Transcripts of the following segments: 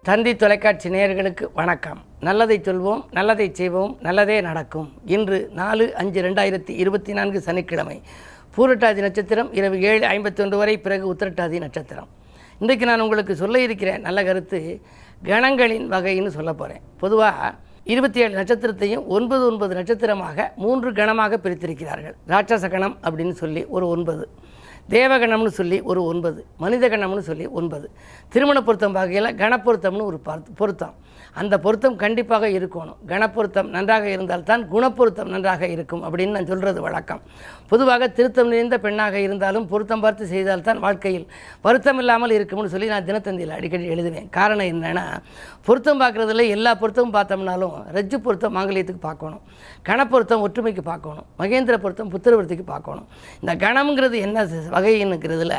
தந்தி தொலைக்காட்சி நேயர்களுக்கு வணக்கம். நல்லதை சொல்வோம், நல்லதை செய்வோம், நல்லதே நடக்கும். இன்று 4/5/2024 சனிக்கிழமை. பூரட்டாதி நட்சத்திரம் இரவு 7:51 வரை, பிறகு உத்திரட்டாதி நட்சத்திரம். இன்றைக்கு நான் உங்களுக்கு சொல்ல இருக்கிற நல்ல கருத்து கணங்களின் வகைன்னு சொல்ல போகிறேன். பொதுவாக 27 நட்சத்திரத்தையும் 9 நட்சத்திரமாக 3 கணமாக பிரித்திருக்கிறார்கள். ராட்சச கணம் அப்படின்னு சொல்லி ஒரு 9, தேவகணம்னு சொல்லி ஒரு 9, மனித கணம்னு சொல்லி 9. திருமண பொருத்தம் வகையில் கணப்பொருத்தம்னு ஒரு பொருத்தம். அந்த பொருத்தம் கண்டிப்பாக இருக்கணும். கணப்பொருத்தம் நன்றாக இருந்தால்தான் குணப்பொருத்தம் நன்றாக இருக்கும் அப்படின்னு நான் சொல்கிறது வழக்கம். பொதுவாக திருத்தம் நிறைந்த பெண்ணாக இருந்தாலும் பொருத்தம் பார்த்து செய்தால்தான் வாழ்க்கையில் வருத்தம் இல்லாமல் இருக்கும்னு சொல்லி நான் தினத்தந்தியில் அடிக்கடி எழுதுவேன். காரணம் என்னென்னா, பொருத்தம் பார்க்குறதுல எல்லா பொருத்தமும் பார்த்தோம்னாலும் ரஜ்ஜு பொருத்தம் மாங்கல்யத்துக்கு பார்க்கணும், கணப்பொருத்தம் ஒற்றுமைக்கு பார்க்கணும், மகேந்திர பொருத்தம் புத்திரவர்த்திக்கு பார்க்கணும். இந்த கணம்ங்கிறது என்ன வகைன்னுங்கிறதுல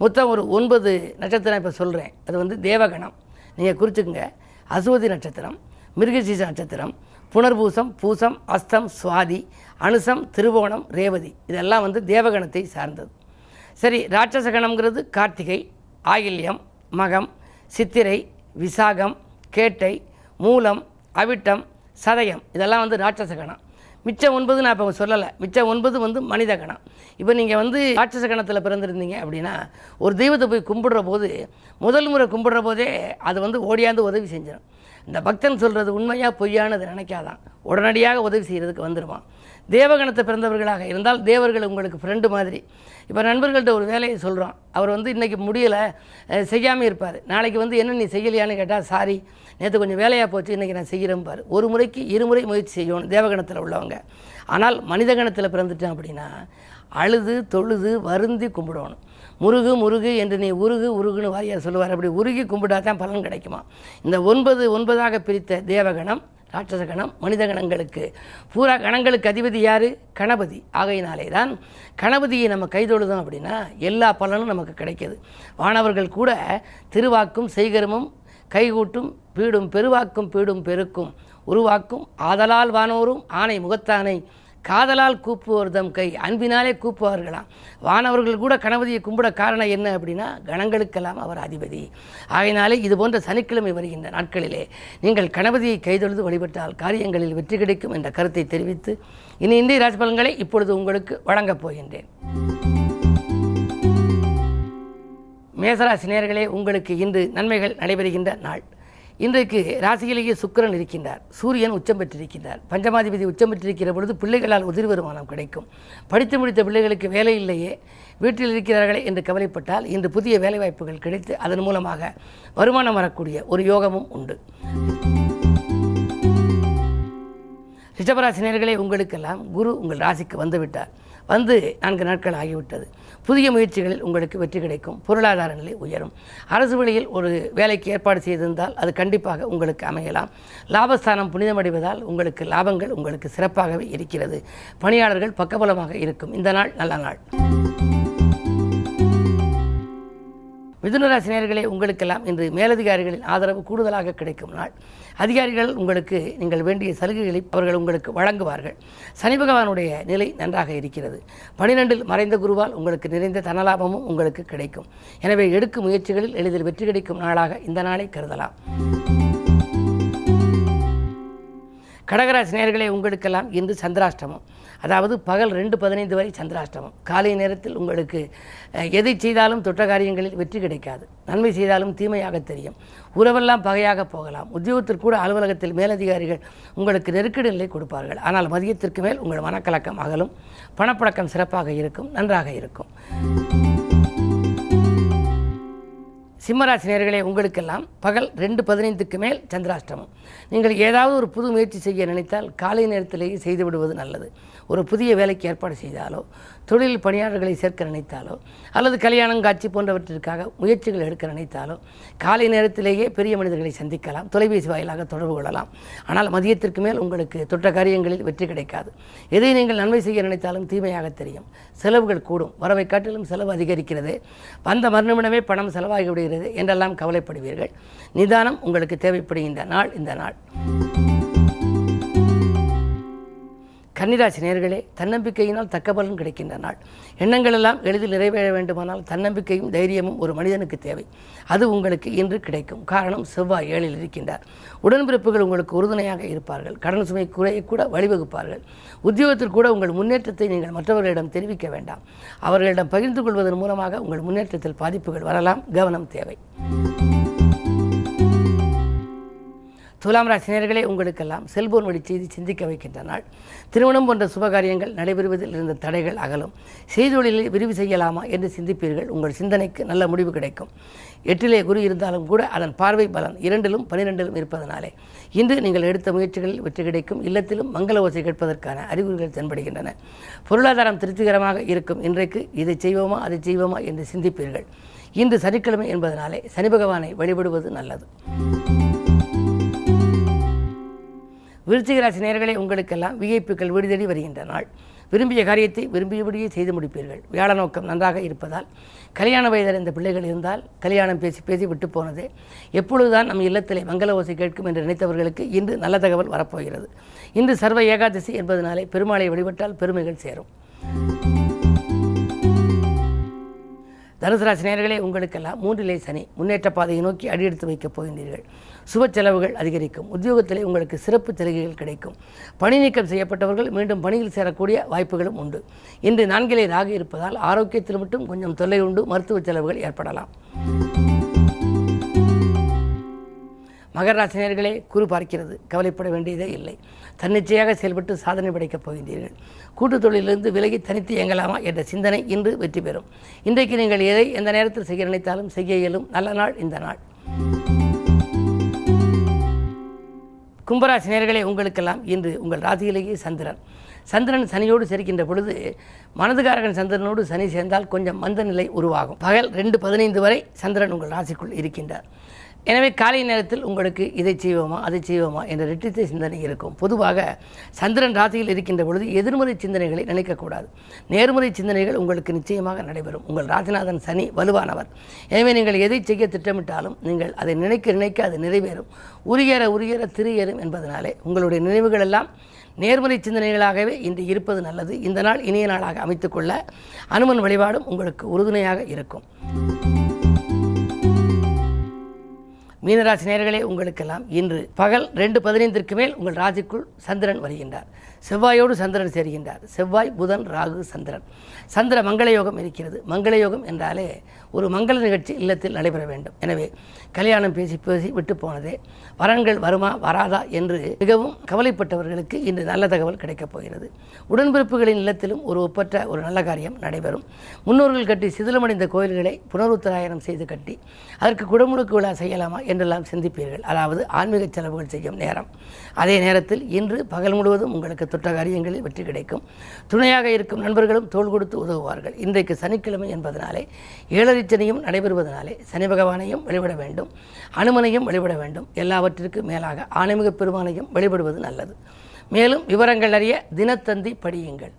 மொத்தம் ஒரு 9 நட்சத்திரம் இப்போ சொல்கிறேன். அது தேவகணம். நீங்கள் குறிச்சுக்குங்க. அசுவதி நட்சத்திரம், மிருகசீச நட்சத்திரம், புனர்பூசம், பூசம், அஸ்தம், சுவாதி, அனுசம், திருவோணம், ரேவதி, இதெல்லாம் தேவகணத்தை சார்ந்தது. சரி, ராட்சச கணம்ங்கிறது கார்த்திகை, ஆயில்யம், மகம், சித்திரை, விசாகம், கேட்டை, மூலம், அவிட்டம், சதயம், இதெல்லாம் ராட்சச கணம். மிச்சம் 9 நான் இப்போ சொல்லலை. மிச்சம் 9 மனித கணம். இப்போ நீங்கள் ராட்சச கணத்தில் பிறந்திருந்தீங்க அப்படின்னா, ஒரு தெய்வத்தை போய் கும்பிடுற போது, முதல் முறை கும்பிடுற போதே அது ஓடியாந்து உதவி செஞ்சிடும். இந்த பக்தன் சொல்கிறது உண்மையாக பொய்யானது நினைக்காதான், உடனடியாக உதவி செய்கிறதுக்கு வந்துடுவான். தேவகணத்தை பிறந்தவர்களாக இருந்தால் தேவர்கள் உங்களுக்கு ஃப்ரெண்டு மாதிரி. இப்போ நண்பர்கள்ட்ட ஒரு வேலையை சொல்கிறோம், அவர் இன்றைக்கி முடியலை, செய்யாமல் இருப்பார். நாளைக்கு என்ன நீ செய்யலையான்னு கேட்டால், சாரி நேற்று கொஞ்சம் வேலையாக போச்சு, இன்றைக்கி நான் செய்கிறேன்பார். ஒரு முறைக்கு 2 முறை முயற்சி செய்யணும் தேவகணத்தில் உள்ளவங்க. ஆனால் மனித கணத்தில் பிறந்துட்டேன் அப்படின்னா அழுது தொழுது வருந்தி கும்பிடணும். முருகு முருகு என்று நீ உருகுன்னு வாரியார் சொல்லுவார். அப்படி உருகி கும்பிட்டா தான் பலன் கிடைக்குமா. இந்த 9 பிரித்த தேவகணம், ராட்சச கணம், மனித கணங்களுக்கு பூரா கணங்களுக்கு அதிபதி யார்? கணபதி. ஆகையினாலே தான் கணபதியை நம்ம கைதொழுதோம் அப்படின்னா எல்லா பலனும் நமக்கு கிடைக்கிது. வானவர்கள் கூட திருவாக்கும் செய்கருமும் கைகூட்டும் பீடும் பெருவாக்கும் பீடும் பெருக்கும் உருவாக்கும் ஆதலால் வானோரும் ஆணை முகத்தானை காதலால் கூப்புவோர் தம் கை அன்பினாலே கூப்புவார்களாம். வானவர்கள் கூட கணபதியை கும்பிட காரணம் என்ன அப்படின்னா, கணங்களுக்கெல்லாம் அவர் அதிபதி. ஆகையினாலே இது போன்ற சனிக்கிழமை வருகின்ற நாட்களிலே நீங்கள் கணபதியை கைதொழுது வழிபட்டால் காரியங்களில் வெற்றி கிடைக்கும் என்ற கருத்தை தெரிவித்து இன்றைய ராசி பலன்களை இப்பொழுது உங்களுக்கு வழங்கப் போகின்றேன். மேசராசி நேயர்களே, உங்களுக்கு இன்று நன்மைகள் நடைபெறுகின்ற நாள். இன்றைக்கு ராசியிலேயே சுக்கிரன் இருக்கின்றார், சூரியன் உச்சம் பெற்றிருக்கின்றார். பஞ்சமாதிபதி உச்சம் பெற்றிருக்கிற பொழுது பிள்ளைகளால் உதிரி வருமானம் கிடைக்கும். படித்து முடித்த பிள்ளைகளுக்கு வேலை இல்லையே, வீட்டில் இருக்கிறார்களே என்று கவலைப்பட்டால் இன்று புதிய வேலைவாய்ப்புகள் கிடைத்து அதன் மூலமாக வருமானம் வரக்கூடிய ஒரு யோகமும் உண்டு. ரிஷபராசி நேயர்களே, உங்களுக்கெல்லாம் குரு உங்கள் ராசிக்கு வந்துவிட்டார். 4 நாட்கள் ஆகிவிட்டது. புதிய முயற்சிகளில் உங்களுக்கு வெற்றி கிடைக்கும். பொருளாதார நிலை உயரும். அரசு வழியில் ஒரு வேலைக்கு ஏற்பாடு செய்திருந்தால் அது கண்டிப்பாக உங்களுக்கு அமையலாம். லாபஸ்தானம் புனிதமடைவதால் உங்களுக்கு லாபங்கள் உங்களுக்கு சிறப்பாகவே இருக்கிறது. பணியாளர்கள் பக்கபலமாக இருக்கும். இந்த நாள் நல்ல நாள். மிதுனராசி நேயர்களே, உங்களுக்கெல்லாம் இன்று மேலதிகாரிகளின் ஆதரவு கூடுதலாக கிடைக்கும் நாள். அதிகாரிகள் உங்களுக்கு நீங்கள் வேண்டிய சலுகைகளை அவர்கள் உங்களுக்கு வழங்குவார்கள். சனி பகவானுடைய நிலை நன்றாக இருக்கிறது. 12 மறைந்த குருவால் உங்களுக்கு நிறைந்த தனலாபமும் உங்களுக்கு கிடைக்கும். எனவே எடுக்கும் முயற்சிகளில் எளிதில் வெற்றி கிடைக்கும் நாளாக இந்த நாளை கருதலாம். கடகராசி நேயர்களே, உங்களுக்கெல்லாம் இன்று சந்திராஷ்டமம். அதாவது பகல் 2:15 வரை சந்திராஷ்டமம். காலை நேரத்தில் உங்களுக்கு எதை செய்தாலும் தொட்ட காரியங்களில் வெற்றி கிடைக்காது. நன்மை செய்தாலும் தீமையாக தெரியும். உறவெல்லாம் பகையாக போகலாம். உத்தியோகத்திற்கு கூட அலுவலகத்தில் மேலதிகாரிகள் உங்களுக்கு நெருக்கடி நிலை கொடுப்பார்கள். ஆனால் மதியத்திற்கு மேல் உங்கள் மனக்கலக்கம் அகலும். பணப்பழக்கம் சிறப்பாக இருக்கும், நன்றாக இருக்கும். சிம்மராசி நேயர்களே, உங்களுக்கெல்லாம் பகல் 2:15க்கு மேல் சந்திராஷ்டமம். நீங்கள் ஏதாவது ஒரு புது முயற்சி செய்ய நினைத்தால் காலை நேரத்திலேயே செய்துவிடுவது நல்லது. ஒரு புதிய வேலைக்கு ஏற்பாடு செய்தாலோ, தொழில் பணியாளர்களை சேர்க்க நினைத்தாலோ, அல்லது கல்யாணம் காட்சி போன்றவற்றிற்காக முயற்சிகள் எடுக்க நினைத்தாலோ காலை நேரத்திலேயே பெரிய மனிதர்களை சந்திக்கலாம். தொலைபேசி வாயிலாக தொடர்பு கொள்ளலாம். ஆனால் மதியத்திற்கு மேல் உங்களுக்கு தொட்ட காரியங்களில் வெற்றி கிடைக்காது. எதை நீங்கள் நன்மை செய்ய நினைத்தாலும் தீமையாக தெரியும். செலவுகள் கூடும். வரவை காட்டிலும் செலவு அதிகரிக்கிறது. வந்த மறுநிமிடமே பணம் செலவாகி விடுகிறது என்றெல்லாம் கவலைப்படுவீர்கள். நிதானம் உங்களுக்கு தேவைப்படுகின்ற நாள் இந்த நாள். கன்னிராசி நேயர்களே, தன்னம்பிக்கையினால் தக்க பலன் கிடைக்கின்ற நாள். எண்ணங்கள் எல்லாம் எளிதில் நிறைவேற வேண்டுமானால் தன்னம்பிக்கையும் தைரியமும் ஒரு மனிதனுக்கு தேவை. அது உங்களுக்கு இன்று கிடைக்கும். காரணம், செவ்வாய் 7ல் இருக்கின்றார். உடன்பிறப்புகள் உங்களுக்கு உறுதுணையாக இருப்பார்கள். கடன் சுமை குறைய கூட வழிவகுப்பார்கள். உத்தியோகத்தில் கூட உங்கள் முன்னேற்றத்தை நீங்கள் மற்றவர்களிடம் தெரிவிக்க வேண்டாம். அவர்களிடம் பகிர்ந்து கொள்வதன் மூலமாக உங்கள் முன்னேற்றத்தில் பாதிப்புகள் வரலாம். கவனம் தேவை. துலாம் ராசி நேயர்களே, உங்களுக்கெல்லாம் செல்போன் வழி செய்தி சிந்திக்க வைக்கின்ற நாள். திருமணம் போன்ற சுபகாரியங்கள் நடைபெறுவதில் இருந்த தடைகள் அகலும். செய்தொழிலில் விரிவு செய்யலாமா என்று சிந்திப்பீர்கள். உங்கள் சிந்தனைக்கு நல்ல முடிவு கிடைக்கும். 8லே குரு இருந்தாலும் கூட அதன் பார்வை பலன் 2லும் 12லும் இருப்பதனாலே இன்று நீங்கள் எடுத்த முயற்சிகளில் வெற்றி கிடைக்கும். இல்லத்திலும் மங்கள ஓசை கேட்பதற்கான அறிகுறிகள் தென்படுகின்றன. பொருளாதாரம் திருப்திகரமாக இருக்கும். இன்றைக்கு இதை செய்வோமா அதை செய்வோமா என்று சிந்திப்பீர்கள். இன்று சனிக்கிழமை என்பதனாலே சனி பகவானை வழிபடுவது நல்லது. விருச்சிக ராசி நேயர்களே, உங்களுக்கெல்லாம் விஐபிக்கள் வீடு தேடி வருகின்ற நாள். விரும்பிய காரியத்தை விரும்பியபடியே செய்து முடிப்பீர்கள். வியாழ நோக்கம் நன்றாக இருப்பதால் கல்யாண வயதடைந்த பிள்ளைகள் இருந்தால் கல்யாணம் பேசி பேசி விட்டு போனது எப்பொழுதுதான் நம் இல்லத்திலே மங்கள ஓசை கேட்கும் என்று நினைத்தவர்களுக்கு இன்று நல்ல தகவல் வரப்போகிறது. இன்று சர்வ ஏகாதசி என்பதனாலே பெருமாளை வழிபட்டால் பெருமைகள் சேரும். தனுசு ராசி நேயர்களே, உங்களுக்கெல்லாம் 3லே சனி முன்னேற்ற பாதையை நோக்கி அடியெடுத்து வைக்கப் போகின்றீர்கள். சுப செலவுகள் அதிகரிக்கும். உத்தியோகத்திலே உங்களுக்கு சிறப்பு சலுகைகள் கிடைக்கும். பணி நீக்கம் செய்யப்பட்டவர்கள் மீண்டும் பணியில் சேரக்கூடிய வாய்ப்புகளும் உண்டு. இன்று 4லே ராகு இருப்பதால் ஆரோக்கியத்தில் மட்டும் கொஞ்சம் தொல்லை உண்டு. மருத்துவ செலவுகள் ஏற்படலாம். மகர ராசி நேயர்களே, குரு பார்க்கிறது. கவலைப்பட வேண்டியதே இல்லை. தன்னிச்சையாக செயல்பட்டு சாதனை படைக்கப் போகின்றீர்கள். கூட்டுத் தொழிலிருந்து விலகி தனித்து இயங்கலாமா என்ற சிந்தனை இன்று வெற்றி பெறும். இன்றைக்கு நீங்கள் எதை எந்த நேரத்தில் செய்ய நினைத்தாலும் செய்ய இயலும். நல்ல நாள் இந்த நாள். கும்பராசி நேயர்களே, உங்களுக்கெல்லாம் இன்று உங்கள் ராசியிலேயே சந்திரன் சனியோடு சேர்க்கின்ற பொழுது மனதுகாரகன் சந்திரனோடு சனி சேர்ந்தால் கொஞ்சம் மந்த நிலை உருவாகும். பகல் 2:15 வரை சந்திரன் உங்கள் ராசிக்குள் இருக்கின்றார். எனவே காலை நேரத்தில் உங்களுக்கு இதை செய்வோமா அதை செய்வோமா என்ற ரெட்டித்த சிந்தனை இருக்கும். பொதுவாக சந்திரன் ராசியில் இருக்கின்ற பொழுது எதிர்மறை சிந்தனைகளை நினைக்கக்கூடாது. நேர்மறை சிந்தனைகள் உங்களுக்கு நிச்சயமாக நடைபெறும். உங்கள் ராசிநாதன் சனி வலுவானவர். எனவே நீங்கள் எதை செய்ய திட்டமிட்டாலும் நீங்கள் அதை நினைக்க அது நிறைவேறும். உரியேற திரு ஏறும் என்பதனாலே உங்களுடைய நினைவுகள் எல்லாம் நேர்மறை சிந்தனைகளாகவே இன்று இருப்பது நல்லது. இந்த நாள் இனிய நாளாக அமைத்துக்கொள்ள அனுமன் வழிபாடும் உங்களுக்கு உறுதுணையாக இருக்கும். மீனராசி நேயர்களே, உங்களுக்கெல்லாம் இன்று பகல் 2:15 மேல் உங்கள் ராசிக்குள் சந்திரன் வருகின்றார். செவ்வாயோடு சந்திரன் சேர்கின்றார். செவ்வாய், புதன், ராகு, சந்திர மங்கள யோகம் இருக்கிறது. மங்கள யோகம் என்றாலே ஒரு மங்கள நிகழ்ச்சி இல்லத்தில் நடைபெற வேண்டும். எனவே கல்யாணம் பேசி பேசி விட்டு போனதே வரன்கள் வருமா வராதா என்று மிகவும் கவலைப்பட்டவர்களுக்கு இன்று நல்ல தகவல் கிடைக்கப் போகிறது. உடன்பிறப்புகளின் இல்லத்திலும் ஒரு ஒப்பற்ற ஒரு நல்ல காரியம் நடைபெறும். முன்னோர்கள் கட்டி சிதிலமடைந்த கோயில்களை புனருத்தராயணம் செய்து கட்டி அதற்கு குடமுழுக்கு விழா செய்யலாமா என்றெல்லாம் சிந்திப்பீர்கள். அதாவது ஆன்மீக செலவுகள் செய்யும் நேரம். அதே நேரத்தில் இன்று பகல் முழுவதும் உங்களுக்கு தொட்ட காரியங்களில் வெற்றி கிடைக்கும். துணையாக இருக்கும் நண்பர்களும் தோள் கொடுத்து உதவுவார்கள். இன்றைக்கு சனிக்கிழமை என்பதனாலே 7ரை சனியும் நடைபெறுவதனாலே சனி பகவானையும் வழிபட வேண்டும். அனுமனையும் வழிபட வேண்டும். எல்லாவற்றிற்கும் மேலாக ஆன்மீக பெருமானையும் வழிபடுவது நல்லது. மேலும் விவரங்கள் அறிய தினத்தந்தி படியுங்கள்.